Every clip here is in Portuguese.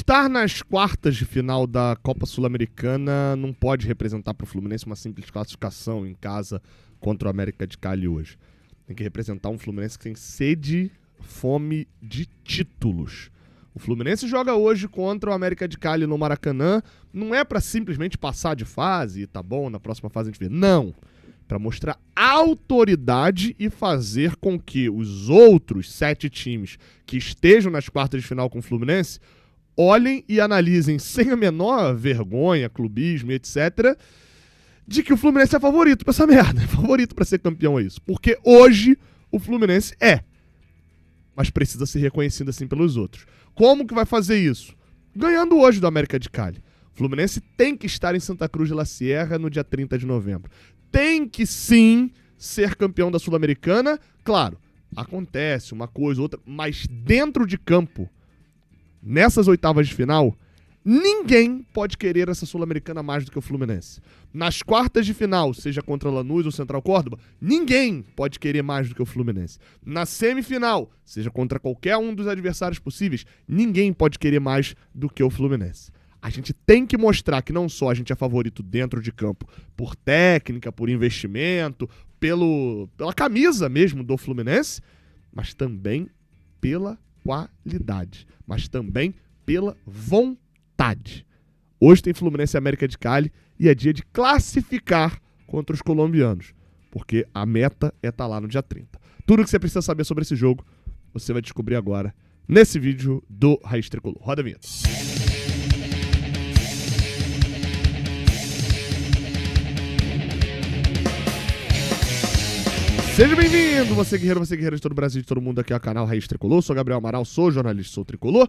Estar nas quartas de final da Copa Sul-Americana não pode representar para o Fluminense uma simples classificação em casa contra o América de Cali hoje. Tem que representar um Fluminense que tem sede, fome de títulos. O Fluminense joga hoje contra o América de Cali no Maracanã. Não é para simplesmente passar de fase e tá bom, na próxima fase a gente vê. Não. Para mostrar autoridade e fazer com que os outros 7 times que estejam nas quartas de final com o Fluminense olhem e analisem sem a menor vergonha, clubismo, etc., de que o Fluminense é favorito pra essa merda. É favorito pra ser campeão, é isso. Porque hoje o Fluminense é. Mas precisa ser reconhecido assim pelos outros. Como que vai fazer isso? Ganhando hoje do América de Cali. O Fluminense tem que estar em Santa Cruz de la Sierra no dia 30 de novembro. Tem que sim ser campeão da Sul-Americana. Claro, acontece uma coisa ou outra, mas dentro de campo, nessas oitavas de final, ninguém pode querer essa Sul-Americana mais do que o Fluminense. Nas quartas de final, seja contra Lanús ou Central Córdoba, ninguém pode querer mais do que o Fluminense. Na semifinal, seja contra qualquer um dos adversários possíveis, ninguém pode querer mais do que o Fluminense. A gente tem que mostrar que não só a gente é favorito dentro de campo por técnica, por investimento, pela camisa mesmo do Fluminense, mas também pela qualidade, mas também pela vontade. Hoje tem Fluminense e América de Cali e é dia de classificar contra os colombianos, porque a meta é estar lá no dia 30. Tudo que você precisa saber sobre esse jogo, você vai descobrir agora nesse vídeo do Raiz Tricolor. Roda a vinheta. Seja bem-vindo, você guerreiro de todo o Brasil, de todo mundo, aqui ao canal Raiz Tricolor. Sou Gabriel Amaral, sou jornalista, sou tricolor.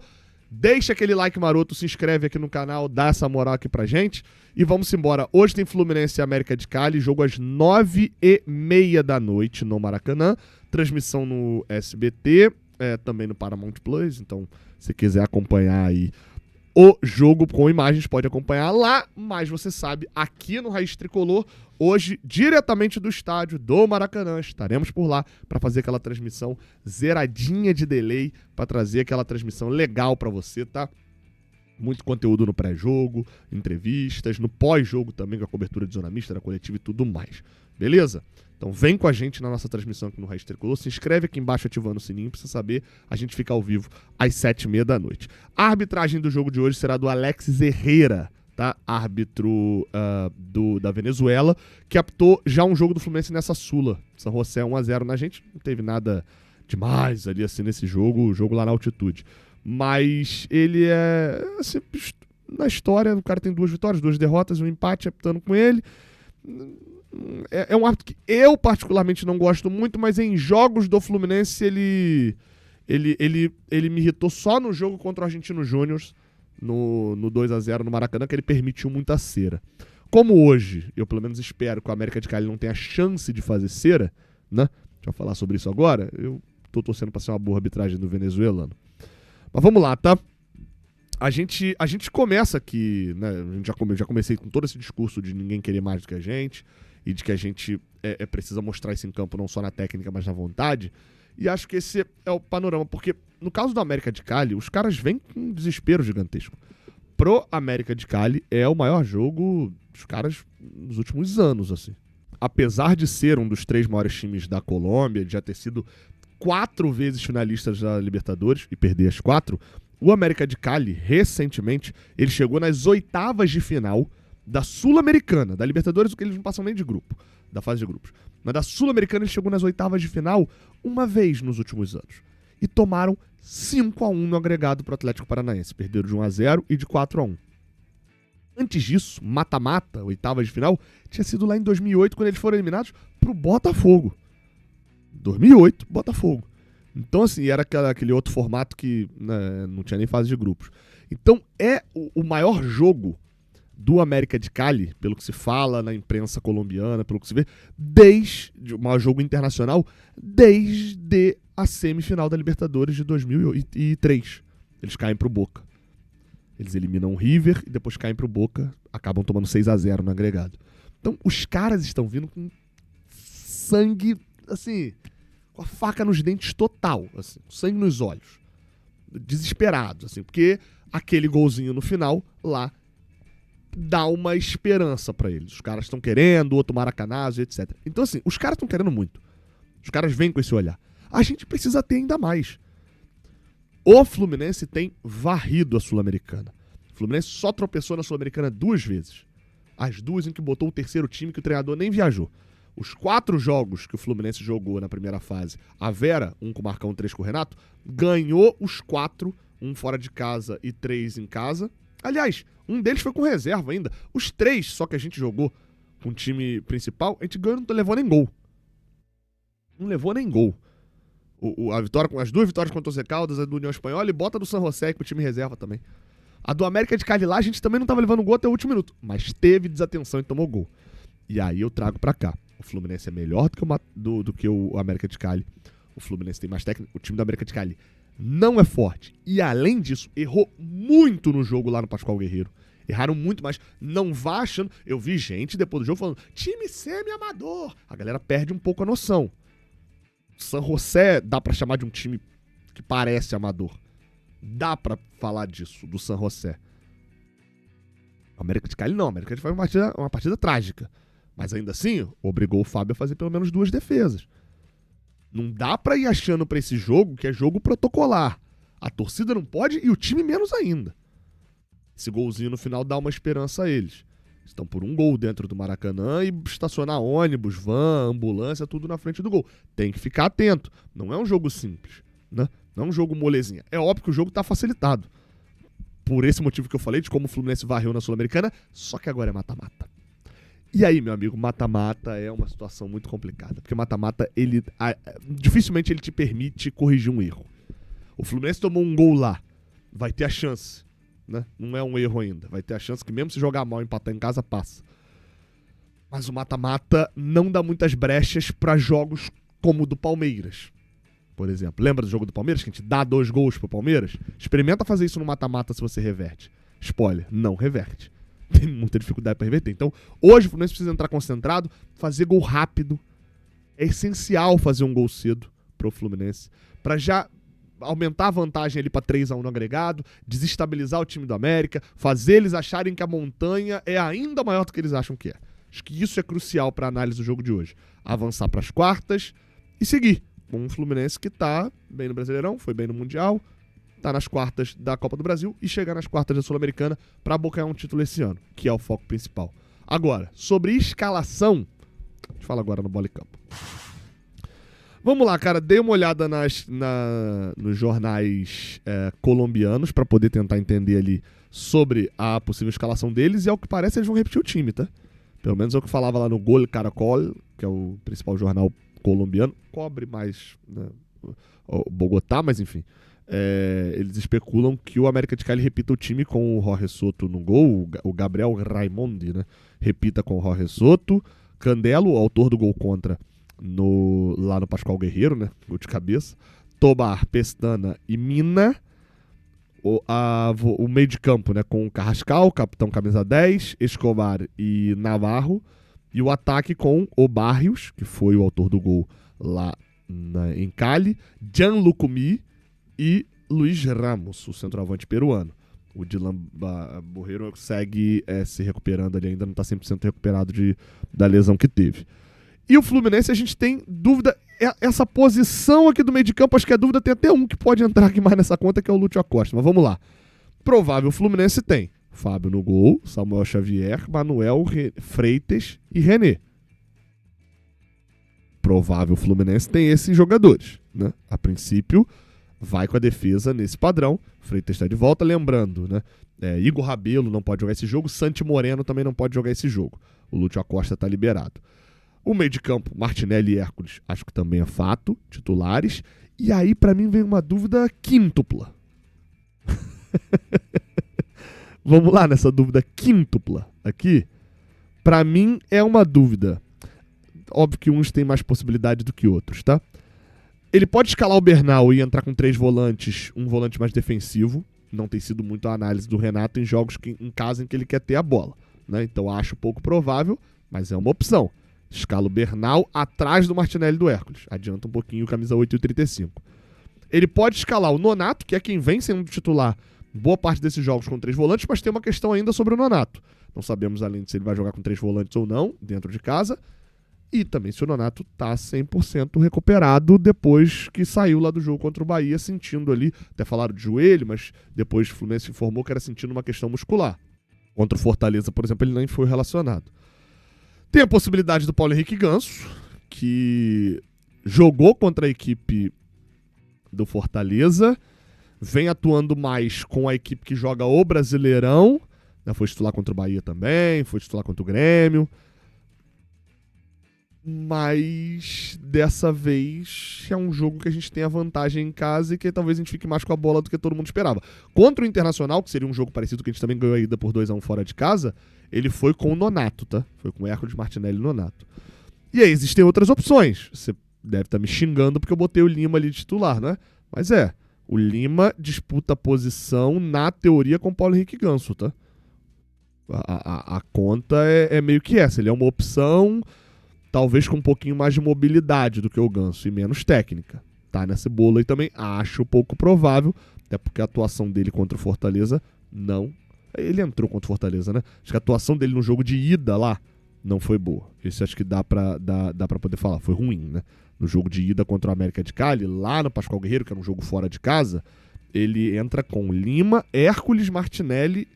Deixa aquele like maroto, se inscreve aqui no canal, dá essa moral aqui pra gente. E vamos embora. Hoje tem Fluminense e América de Cali, jogo às 9h30 da noite no Maracanã. Transmissão no SBT, também no Paramount Plus. Então, se quiser acompanhar aí o jogo com imagens, pode acompanhar lá. Mas você sabe, aqui no Raiz Tricolor, hoje, diretamente do estádio do Maracanã, estaremos por lá para fazer aquela transmissão zeradinha de delay, para trazer aquela transmissão legal para você, tá? Muito conteúdo no pré-jogo, entrevistas, no pós-jogo também, com a cobertura de zona mista, da coletiva e tudo mais. Beleza? Então vem com a gente na nossa transmissão aqui no Raiz Tricolor, se inscreve aqui embaixo ativando o sininho pra você saber, a gente fica ao vivo às 7h30 da noite. A arbitragem do jogo de hoje será do Alexis Herrera, tá? Árbitro da Venezuela, que apitou já um jogo do Fluminense nessa Sula. São José 1-0 na gente, não teve nada demais ali assim nesse jogo, o jogo lá na altitude. Mas ele é, assim, na história, o cara tem 2 vitórias, 2 derrotas, um empate apitando com ele. É um árbitro que eu particularmente não gosto muito, mas em jogos do Fluminense ele me irritou só no jogo contra o Argentino Júnior, no 2-0 no Maracanã, que ele permitiu muita cera. Como hoje, eu pelo menos espero que o América de Cali não tenha chance de fazer cera, né? Deixa eu falar sobre isso agora. Eu tô torcendo pra ser uma boa arbitragem do venezuelano. Mas vamos lá, tá? A gente começa aqui, né? Já comecei com todo esse discurso de ninguém querer mais do que a gente e de que a gente precisa mostrar isso em campo não só na técnica, mas na vontade. E acho que esse é o panorama, porque no caso do América de Cali, os caras vêm com um desespero gigantesco. Pro América de Cali é o maior jogo dos caras nos últimos anos, assim. Apesar de ser um dos 3 maiores times da Colômbia, de já ter sido 4 vezes finalistas da Libertadores e perder as 4, o América de Cali, recentemente, ele chegou nas oitavas de final da Sul-Americana. Da Libertadores, eles não passam nem de grupo, da fase de grupos. Mas da Sul-Americana, ele chegou nas oitavas de final uma vez nos últimos anos. E tomaram 5-1 no agregado pro Atlético Paranaense. Perderam de 1-0 e de 4-1. Antes disso, mata-mata, oitavas de final, tinha sido lá em 2008, quando eles foram eliminados pro Botafogo. 2008, Botafogo. Então, assim, era aquele outro formato que, né, não tinha nem fase de grupos. Então, é o maior jogo do América de Cali, pelo que se fala na imprensa colombiana, pelo que se vê, desde o maior jogo internacional, desde a semifinal da Libertadores de 2003. Eles caem pro Boca. Eles eliminam o River e depois caem pro Boca, acabam tomando 6-0 no agregado. Então, os caras estão vindo com sangue, assim, com a faca nos dentes total, assim, sangue nos olhos. Desesperados, assim, porque aquele golzinho no final lá dá uma esperança pra eles. Os caras estão querendo, outro Maracanazo, etc. Então, assim, os caras estão querendo muito. Os caras vêm com esse olhar. A gente precisa ter ainda mais. O Fluminense tem varrido a Sul-Americana. O Fluminense só tropeçou na Sul-Americana 2 vezes. As 2 em que botou o terceiro time que o treinador nem viajou. Os 4 jogos que o Fluminense jogou na primeira fase, a Vera, 1 com o Marcão, 3 com o Renato, ganhou os 4, 1 fora de casa e 3 em casa. Aliás, um deles foi com reserva ainda. Os 3 só que a gente jogou com o time principal, a gente ganhou e não levou nem gol. Não levou nem gol. A vitória, as 2 vitórias contra o Zé Caldas, a do União Espanhola, e bota do San José com o time reserva também. A do América de Cali lá, a gente também não tava levando gol até o último minuto, mas teve desatenção e tomou gol. E aí eu trago pra cá. O Fluminense é melhor do que o América de Cali. O Fluminense tem mais técnico. O time do América de Cali não é forte. E além disso, errou muito no jogo lá no Pascoal Guerreiro. Erraram muito, mas não vá achando... Eu vi gente depois do jogo falando, time semi-amador. A galera perde um pouco a noção. San José dá pra chamar de um time que parece amador. Dá pra falar disso, do San José. O América de Cali não. O América de Cali foi uma partida trágica. Mas ainda assim, obrigou o Fábio a fazer pelo menos 2 defesas. Não dá pra ir achando pra esse jogo que é jogo protocolar. A torcida não pode e o time menos ainda. Esse golzinho no final dá uma esperança a eles. Estão por 1 gol dentro do Maracanã e estacionar ônibus, van, ambulância, tudo na frente do gol. Tem que ficar atento. Não é um jogo simples, né? Não é um jogo molezinha. É óbvio que o jogo tá facilitado. Por esse motivo que eu falei, de como o Fluminense varreu na Sul-Americana, só que agora é mata-mata. E aí, meu amigo, mata-mata é uma situação muito complicada. Porque mata-mata, dificilmente ele te permite corrigir um erro. O Fluminense tomou 1 gol lá. Vai ter a chance, né? Não é um erro ainda. Vai ter a chance que mesmo se jogar mal e empatar em casa, passa. Mas o mata-mata não dá muitas brechas para jogos como o do Palmeiras, por exemplo. Lembra do jogo do Palmeiras? Que a gente dá 2 gols pro Palmeiras? Experimenta fazer isso no mata-mata se você reverte. Spoiler, não reverte. Tem muita dificuldade para reverter. Então, hoje o Fluminense precisa entrar concentrado, fazer gol rápido. É essencial fazer um gol cedo pro Fluminense, para já aumentar a vantagem ali para 3-1 no agregado, desestabilizar o time do América, fazer eles acharem que a montanha é ainda maior do que eles acham que é. Acho que isso é crucial para a análise do jogo de hoje. Avançar para as quartas e seguir com um Fluminense que tá bem no Brasileirão, foi bem no Mundial, tá nas quartas da Copa do Brasil e chegar nas quartas da Sul-Americana para abocanhar um título esse ano, que é o foco principal. Agora, sobre escalação, a gente fala agora no Bola e Campo. Vamos lá, cara, dei uma olhada nos jornais colombianos para poder tentar entender ali sobre a possível escalação deles e ao que parece eles vão repetir o time, tá? Pelo menos é o que falava lá no Gol Caracol, que é o principal jornal colombiano, cobre mais, né, o Bogotá, mas enfim. Eles especulam que o América de Cali repita o time com o Jorge Soto no gol, o Gabriel Raimondi, né? Repita com o Jorge Soto, Candelo, autor do gol contra lá no Pascoal Guerreiro, né? Gol de cabeça, Tobar, Pestana e Mina. O meio de campo, né? Com o Carrascal, capitão camisa 10, Escobar e Navarro. E o ataque com o Barrios, que foi o autor do gol lá em Cali, Gianlucumi e Luiz Ramos, o centroavante peruano. O Dylan Borreiro segue se recuperando ali, ainda não está 100% recuperado da lesão que teve. E o Fluminense, a gente tem dúvida, essa posição aqui do meio de campo, acho que é dúvida, tem até um que pode entrar aqui mais nessa conta, que é o Lúcio Acosta, mas vamos lá. Provável Fluminense tem Fábio no gol, Samuel Xavier, Manuel Freitas e René. Provável Fluminense tem esses jogadores, né? A princípio, vai com a defesa nesse padrão. Freitas está de volta, lembrando, né? Igor Rabelo não pode jogar esse jogo, Santi Moreno também não pode jogar esse jogo. O Lúcio Acosta está liberado. O meio de campo, Martinelli e Hércules, acho que também é fato, titulares. E aí, pra mim, vem uma dúvida quíntupla. Vamos lá nessa dúvida quíntupla aqui. Pra mim, é uma dúvida. Óbvio que uns têm mais possibilidade do que outros, tá? Ele pode escalar o Bernal e entrar com 3 volantes, um volante mais defensivo. Não tem sido muito a análise do Renato em jogos em casa em que ele quer ter a bola, né? Então, acho pouco provável, mas é uma opção. Escala o Bernal atrás do Martinelli e do Hércules. Adianta um pouquinho o camisa 8 e o 35. Ele pode escalar o Nonato, que é quem vem sendo titular boa parte desses jogos com 3 volantes, mas tem uma questão ainda sobre o Nonato. Não sabemos além de se ele vai jogar com 3 volantes ou não, dentro de casa. E também se o Nonato tá 100% recuperado depois que saiu lá do jogo contra o Bahia, sentindo ali, até falaram de joelho, mas depois o Fluminense informou que era sentindo uma questão muscular. Contra o Fortaleza, por exemplo, ele nem foi relacionado. Tem a possibilidade do Paulo Henrique Ganso, que jogou contra a equipe do Fortaleza, vem atuando mais com a equipe que joga o Brasileirão, né? Foi titular contra o Bahia também, foi titular contra o Grêmio, mas dessa vez é um jogo que a gente tem a vantagem em casa e que talvez a gente fique mais com a bola do que todo mundo esperava. Contra o Internacional, que seria um jogo parecido, que a gente também ganhou a ida por 2-1 fora de casa, ele foi com o Nonato, tá? Foi com o Hércules, Martinelli e Nonato. E aí existem outras opções. Você deve estar me xingando porque eu botei o Lima ali de titular, né? Mas o Lima disputa a posição, na teoria, com o Paulo Henrique Ganso, tá? A conta é meio que essa. Ele é uma opção, talvez com um pouquinho mais de mobilidade do que o Ganso e menos técnica. Tá nesse bolo aí também. Acho pouco provável, até porque a atuação dele contra o Fortaleza não... Ele entrou contra o Fortaleza, né? Acho que a atuação dele no jogo de ida lá não foi boa. Isso acho que dá pra poder falar. Foi ruim, né? No jogo de ida contra o América de Cali, lá no Pascoal Guerreiro, que era um jogo fora de casa, ele entra com Lima, Hércules, Martinelli,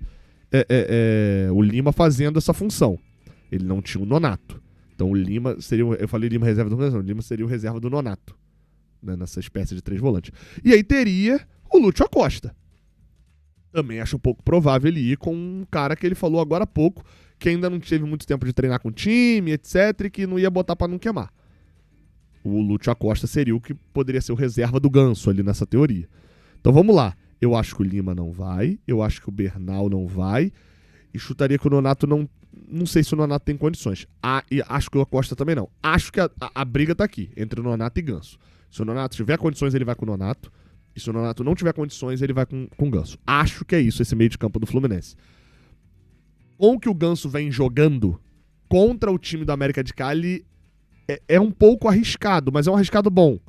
o Lima fazendo essa função. Ele não tinha o Nonato. Então o Lima seria... Eu falei Lima reserva do Nonato, o Lima seria o reserva do Nonato, né? Nessa espécie de 3 volantes. E aí teria o Lúcio Acosta. Também acho pouco provável ele ir com um cara que ele falou agora há pouco, que ainda não teve muito tempo de treinar com o time, etc, e que não ia botar pra não queimar. O Lúcio Acosta seria o que poderia ser o reserva do Ganso ali nessa teoria. Então vamos lá. Eu acho que o Lima não vai, eu acho que o Bernal não vai, e chutaria que o Nonato não... Não sei se o Nonato tem condições. E acho que o Acosta também não. Acho que a briga tá aqui, entre o Nonato e Ganso. Se o Nonato tiver condições, ele vai com o Nonato. E se o Nonato não tiver condições, ele vai com o Ganso. Acho que é isso, esse meio de campo do Fluminense. Com o que o Ganso vem jogando contra o time do América de Cali, é um pouco arriscado, mas é um arriscado bom.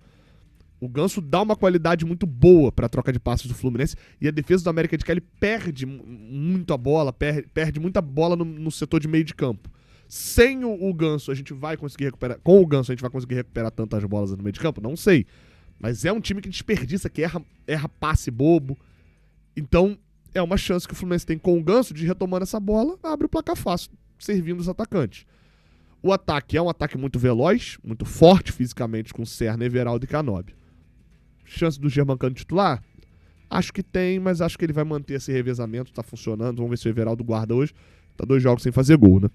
O Ganso dá uma qualidade muito boa para a troca de passes do Fluminense, e a defesa do América de Cali perde muito a bola, perde muita bola no setor de meio de campo. Sem o Ganso, a gente vai conseguir recuperar. Com o Ganso, a gente vai conseguir recuperar tantas bolas no meio de campo? Não sei. Mas é um time que desperdiça, que erra passe bobo. Então, é uma chance que o Fluminense tem com o Ganso de retomando essa bola, abre o placar fácil, servindo os atacantes. O ataque é um ataque muito veloz, muito forte fisicamente, com Serna, Everaldo e Canóbio. Chance do Germancano titular? Acho que tem, mas acho que ele vai manter esse revezamento, tá funcionando. Vamos ver se o Everaldo guarda hoje. Tá 2 jogos sem fazer gol, né?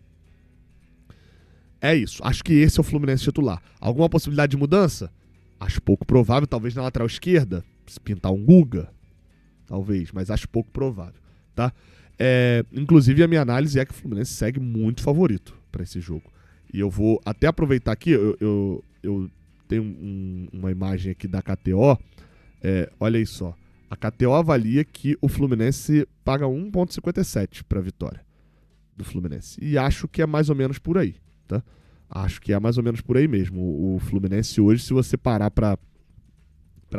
É isso. Acho que esse é o Fluminense titular. Alguma possibilidade de mudança? Acho pouco provável. Talvez na lateral esquerda, se pintar um Guga. Talvez, mas acho pouco provável, tá? Inclusive, a minha análise é que o Fluminense segue muito favorito para esse jogo. E eu vou até aproveitar aqui, eu tenho uma imagem aqui da KTO. Olha aí só. A KTO avalia que o Fluminense paga 1,57 para a vitória do Fluminense. E acho que é mais ou menos por aí, tá? Acho que é mais ou menos por aí mesmo. O Fluminense hoje, se você parar para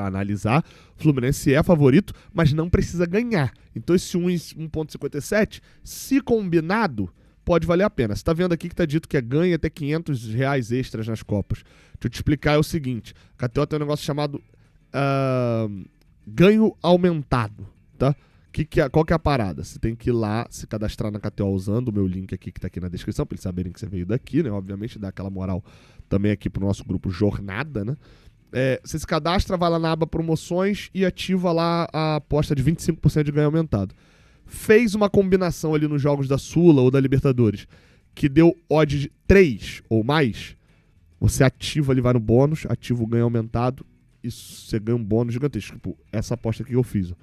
analisar, o Fluminense é favorito, mas não precisa ganhar. Então esse 1,57, se combinado, pode valer a pena. Você está vendo aqui que está dito que ganha até R$500 extras nas Copas. Deixa eu te explicar, é o seguinte. A KTO tem um negócio chamado ganho aumentado, tá? Qual que é a parada? Você tem que ir lá se cadastrar na KTO usando o meu link aqui que tá aqui na descrição, para eles saberem que você veio daqui, né? Obviamente, dá aquela moral também aqui pro nosso grupo Jornada, né? Você se cadastra, vai lá na aba promoções e ativa lá a aposta de 25% de ganho aumentado. Fez uma combinação ali nos jogos da Sula ou da Libertadores que deu odd de 3 ou mais, você ativa ali, vai no bônus, ativa o ganho aumentado e você ganha um bônus gigantesco. Tipo, essa aposta aqui que eu fiz, ó.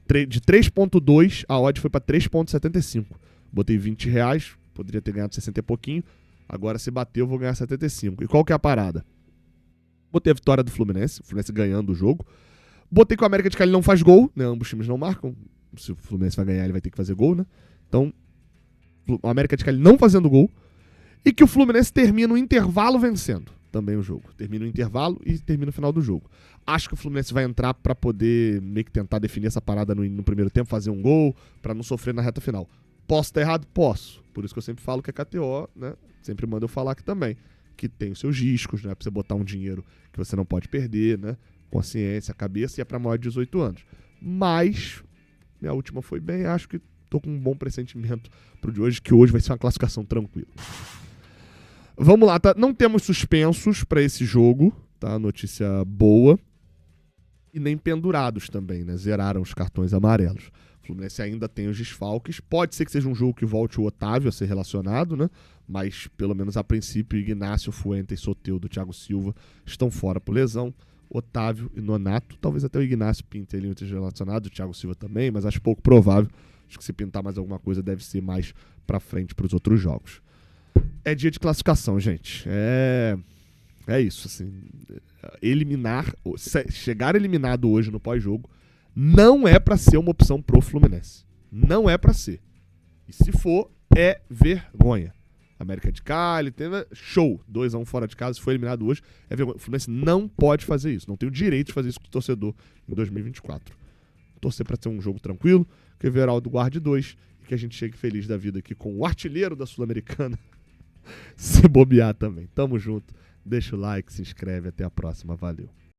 De 3.2, a odd foi para 3.75. Botei R$20, poderia ter ganhado 60 e pouquinho. Agora, se bater, eu vou ganhar 75. E qual que é a parada? Botei a vitória do Fluminense, o Fluminense ganhando o jogo. Botei que o América de Cali não faz gol, né? Ambos times não marcam. Se o Fluminense vai ganhar, ele vai ter que fazer gol, né? Então, o América de Cali não fazendo gol. E que o Fluminense termina o intervalo vencendo. também o jogo. Termina o intervalo e termina o final do jogo. Acho que o Fluminense vai entrar pra poder meio que tentar definir essa parada no primeiro tempo, fazer um gol, pra não sofrer na reta final. Posso estar errado? Posso. Por isso que eu sempre falo que é KTO, né? Sempre mando eu falar aqui também. Que tem os seus riscos, né? Pra você botar um dinheiro que você não pode perder, né? Consciência, cabeça, e é pra maior de 18 anos. Mas, minha última foi bem, acho que tô com um bom pressentimento pro de hoje, que hoje vai ser uma classificação tranquila. Vamos lá, tá? Não temos suspensos pra esse jogo, tá? Notícia boa. E nem pendurados também, né? Zeraram os cartões amarelos. O Fluminense ainda tem os desfalques. Pode ser que seja um jogo que volte o Otávio a ser relacionado, né? Mas, pelo menos a princípio, Ignacio, Fuentes, Soteldo, Thiago Silva estão fora por lesão. Otávio e Nonato. Talvez até o Ignacio pinte ele esteja relacionado, o Thiago Silva também, mas acho pouco provável. Acho que se pintar mais alguma coisa deve ser mais pra frente pros outros jogos. É dia de classificação, gente. É isso, assim. Chegar eliminado hoje no pós-jogo não é pra ser uma opção pro Fluminense. Não é pra ser. E se for, é vergonha. América de Cali, teve show. 2-1 fora de casa, se foi eliminado hoje, é vergonha. O Fluminense não pode fazer isso. Não tem o direito de fazer isso com o torcedor em 2024. Torcer pra ser um jogo tranquilo, que o Everaldo guarde 2 e que a gente chegue feliz da vida aqui com o artilheiro da Sul-Americana se bobear também. Tamo junto. Deixa o like, se inscreve. Até a próxima. Valeu.